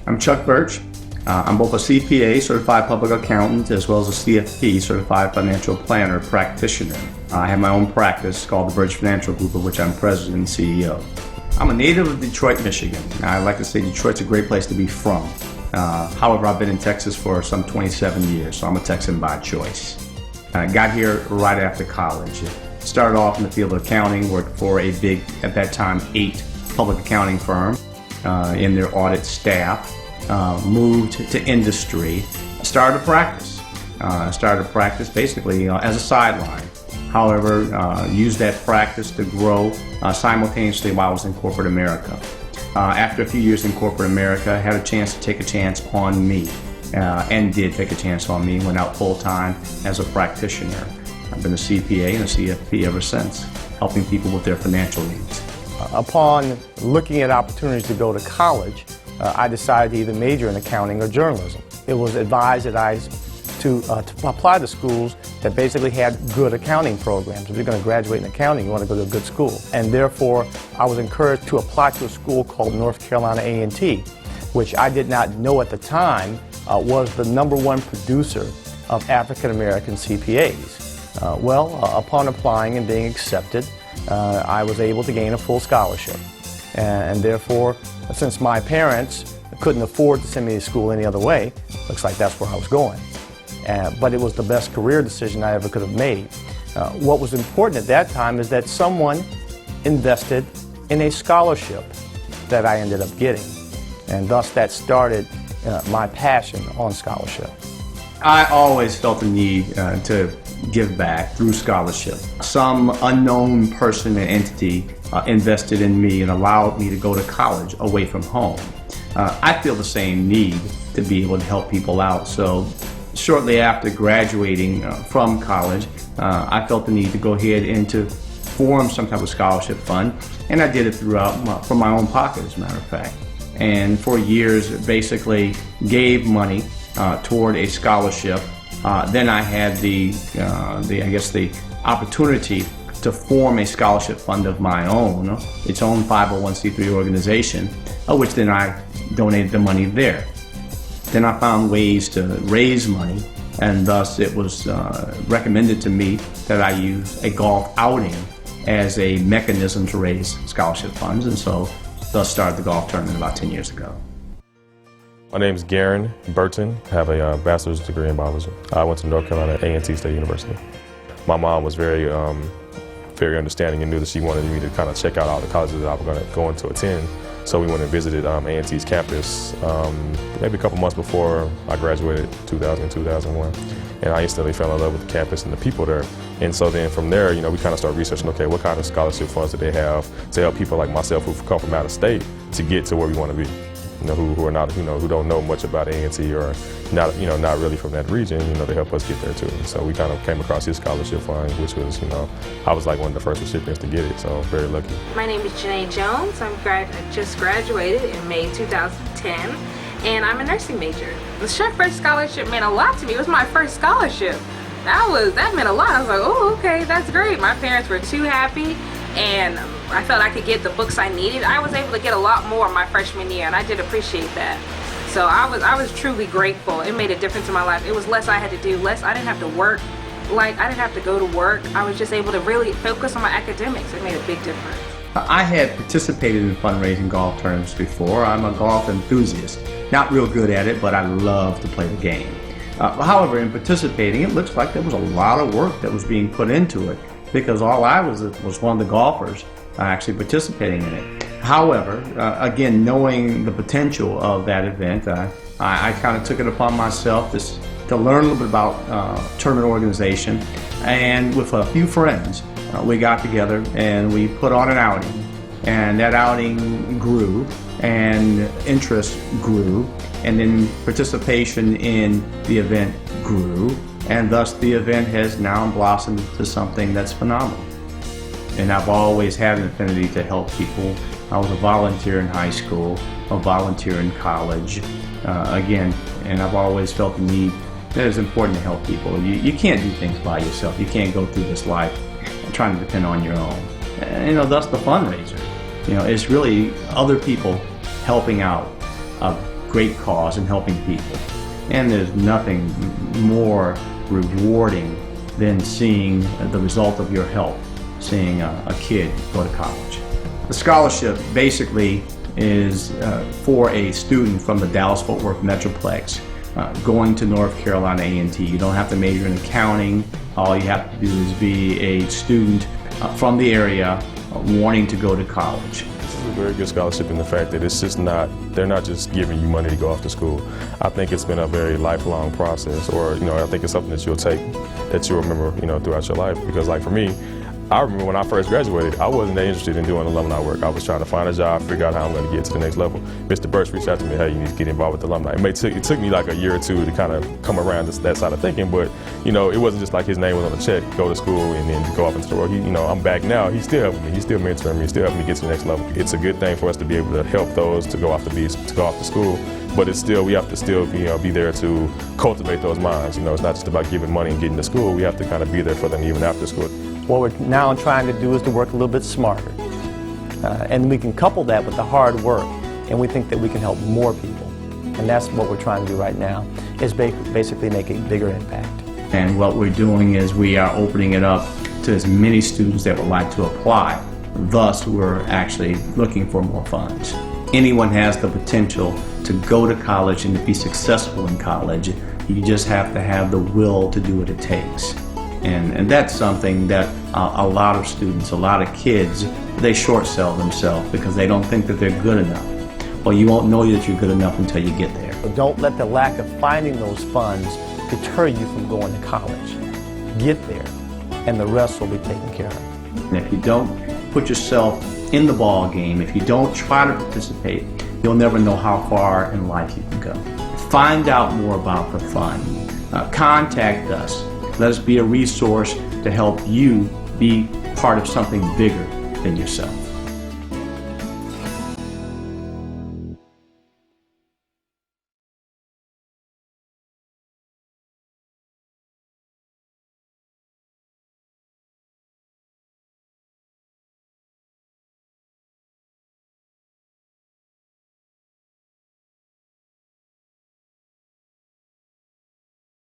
I'm Chuck Burch. I'm both a CPA, Certified Public Accountant, as well as a CFP, Certified Financial Planner Practitioner. I have my own practice called the Burch Financial Group, of which I'm President and CEO. I'm a native of Detroit, Michigan. I like to say Detroit's a great place to be from. However, I've been in Texas for some 27 years, so I'm a Texan by choice. I got here right after college. Started off in the field of accounting, worked for a big, at that time, 8 public accounting firm in their audit staff. Moved to industry, started to practice basically as a sideline. However, used that practice to grow simultaneously while I was in corporate America. After a few years in corporate America, I had a chance to take a chance on me, and did take a chance on me, went out full-time as a practitioner. I've been a CPA and a CFP ever since, helping people with their financial needs. Upon looking at opportunities to go to college, I decided to either major in accounting or journalism. It was advised that to apply to schools that basically had good accounting programs. If you're going to graduate in accounting, you want to go to a good school. And therefore, I was encouraged to apply to a school called North Carolina A&T, which I did not know at the time was the #1 producer of African-American CPAs. Upon applying and being accepted, I was able to gain a full scholarship. And therefore, since my parents couldn't afford to send me to school any other way, looks like that's where I was going. But it was the best career decision I ever could have made. What was important at that time is that someone invested in a scholarship that I ended up getting. And thus that started my passion on scholarship. I always felt the need to give back through scholarship. Some unknown person and entity invested in me and allowed me to go to college away from home. I feel the same need to be able to help people out. So shortly after graduating from college, I felt the need to go ahead and to form some type of scholarship fund, and I did it from my own pocket, as a matter of fact. And for years, basically gave money toward a scholarship. Then I had the opportunity to form a scholarship fund of my own, its own 501c3 organization, which then I donated the money there. Then I found ways to raise money, and thus it was recommended to me that I use a golf outing as a mechanism to raise scholarship funds, and so thus started the golf tournament about 10 years ago. My name is Garen Burton. I have a bachelor's degree in biology. I went to North Carolina A&T State University. My mom was very understanding and knew that she wanted me to kind of check out all the colleges that I was going to attend. So we went and visited A&T's campus maybe a couple months before I graduated, 2001. And I instantly fell in love with the campus and the people there. And so then from there, we kind of started researching, okay, what kind of scholarship funds do they have to help people like myself who come from out of state to get to where we want to be. Who are not, who don't know much about A&T or not, not really from that region, to help us get there too. So we kind of came across his scholarship fund, which was, I was like one of the first recipients to get it, so very lucky. My name is Janae Jones. I just graduated in May 2010, and I'm a nursing major. The Chuck Burch Scholarship meant a lot to me. It was my first scholarship. That meant a lot. I was like, oh, okay, that's great. My parents were too happy, and I felt I could get the books I needed. I was able to get a lot more my freshman year, and I did appreciate that. So I was truly grateful. It made a difference in my life. It was less I had to do, less I didn't have to work. I didn't have to go to work. I was just able to really focus on my academics. It made a big difference. I had participated in fundraising golf tournaments before. I'm a golf enthusiast. Not real good at it, but I love to play the game. However, in participating, it looks like there was a lot of work that was being put into it, because all I was one of the golfers actually participating in it. However, again, knowing the potential of that event, I kind of took it upon myself to learn a little bit about tournament organization, and with a few friends, we got together and we put on an outing, and that outing grew and interest grew, and then participation in the event grew, and thus the event has now blossomed to something that's phenomenal. And I've always had an affinity to help people. I was a volunteer in high school, a volunteer in college, again, and I've always felt the need that it's important to help people. You can't do things by yourself. You can't go through this life trying to depend on your own. And, thus the fundraiser. It's really other people helping out a great cause in helping people. And there's nothing more rewarding than seeing the result of your help, seeing a kid go to college. The scholarship basically is for a student from the Dallas-Fort Worth Metroplex going to North Carolina A&T. You don't have to major in accounting. All you have to do is be a student from the area wanting to go to college. This is a very good scholarship in the fact that it's just not, they're not just giving you money to go off to school. I think it's been a very lifelong process, or, I think it's something that you'll take, that you'll remember, throughout your life. Because like for me, I remember when I first graduated, I wasn't that interested in doing alumni work. I was trying to find a job, figure out how I'm going to get to the next level. Mr. Burch reached out to me, hey, you need to get involved with alumni. It took me like a year or two to kind of come around to that side of thinking, but it wasn't just like his name was on the check, go to school and then go off into the world. I'm back now. He's still helping me. He's still mentoring me. He's still helping me get to the next level. It's a good thing for us to be able to help those to go off to school, but it's still, we have to still be there to cultivate those minds. It's not just about giving money and getting to school. We have to kind of be there for them even after school. What we're now trying to do is to work a little bit smarter. And we can couple that with the hard work, and we think that we can help more people. And that's what we're trying to do right now, is basically make a bigger impact. And what we're doing is we are opening it up to as many students that would like to apply. Thus, we're actually looking for more funds. Anyone has the potential to go to college and to be successful in college. You just have to have the will to do what it takes. And that's something that a lot of students, a lot of kids, they short sell themselves because they don't think that they're good enough. Well, you won't know that you're good enough until you get there. So don't let the lack of finding those funds deter you from going to college. Get there, and the rest will be taken care of. And if you don't put yourself in the ball game, if you don't try to participate, you'll never know how far in life you can go. Find out more about the fund. Contact us. Let us be a resource to help you be part of something bigger than yourself.